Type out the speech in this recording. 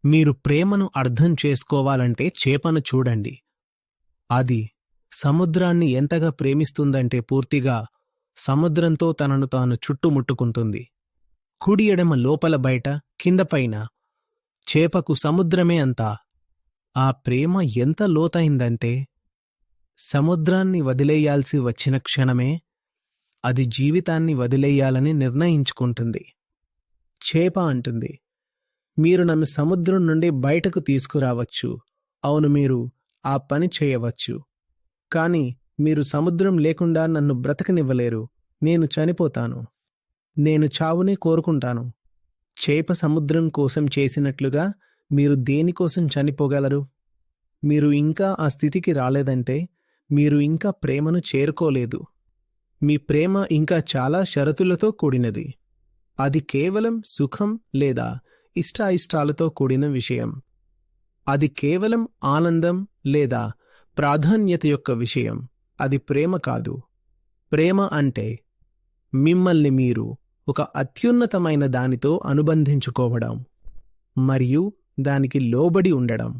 మీరు ప్రేమను అర్థం చేసుకోవాలంటే చేపను చూడండి. అది సముద్రాన్ని ఎంతగా ప్రేమిస్తుందంటే పూర్తిగా సముద్రంతో తనను తాను చుట్టుముట్టుకుంటుంది. కుడి ఎడమ లోపల బయట కిందపైన చేపకు సముద్రమే అంతా. ఆ ప్రేమ ఎంత లోతైందంటే సముద్రాన్ని వదిలేయాల్సి వచ్చిన క్షణమే అది జీవితాన్ని వదిలేయాలని నిర్ణయించుకుంటుంది. చేప అంటుంది, మీరు నన్ను సముద్రం నుండి బయటకు తీసుకురావచ్చు, అవును, మీరు ఆ పని చేయవచ్చు, కాని మీరు సముద్రం లేకుండా నన్ను బ్రతకనివ్వలేరు. నేను చనిపోతాను. నేను చావునే కోరుకుంటాను. చేప సముద్రం కోసం చేసినట్లుగా మీరు దేనికోసం చనిపోగలరు? మీరు ఇంకా ఆ స్థితికి రాలేదంటే మీరు ఇంకా ప్రేమను చేరుకోలేదు. మీ ప్రేమ ఇంకా చాలా షరతులతో కూడినది. అది కేవలం సుఖం లేదా ఇష్టాయిష్టాలతో కూడిన విషయం. అది కేవలం ఆనందం లేదా ప్రాధాన్యత యొక్క విషయం. అది ప్రేమ కాదు. ప్రేమ అంటే మిమ్మల్ని మీరు ఒక అత్యున్నతమైన దానితో అనుబంధించుకోవడం మరియు దానికి లోబడి ఉండడం.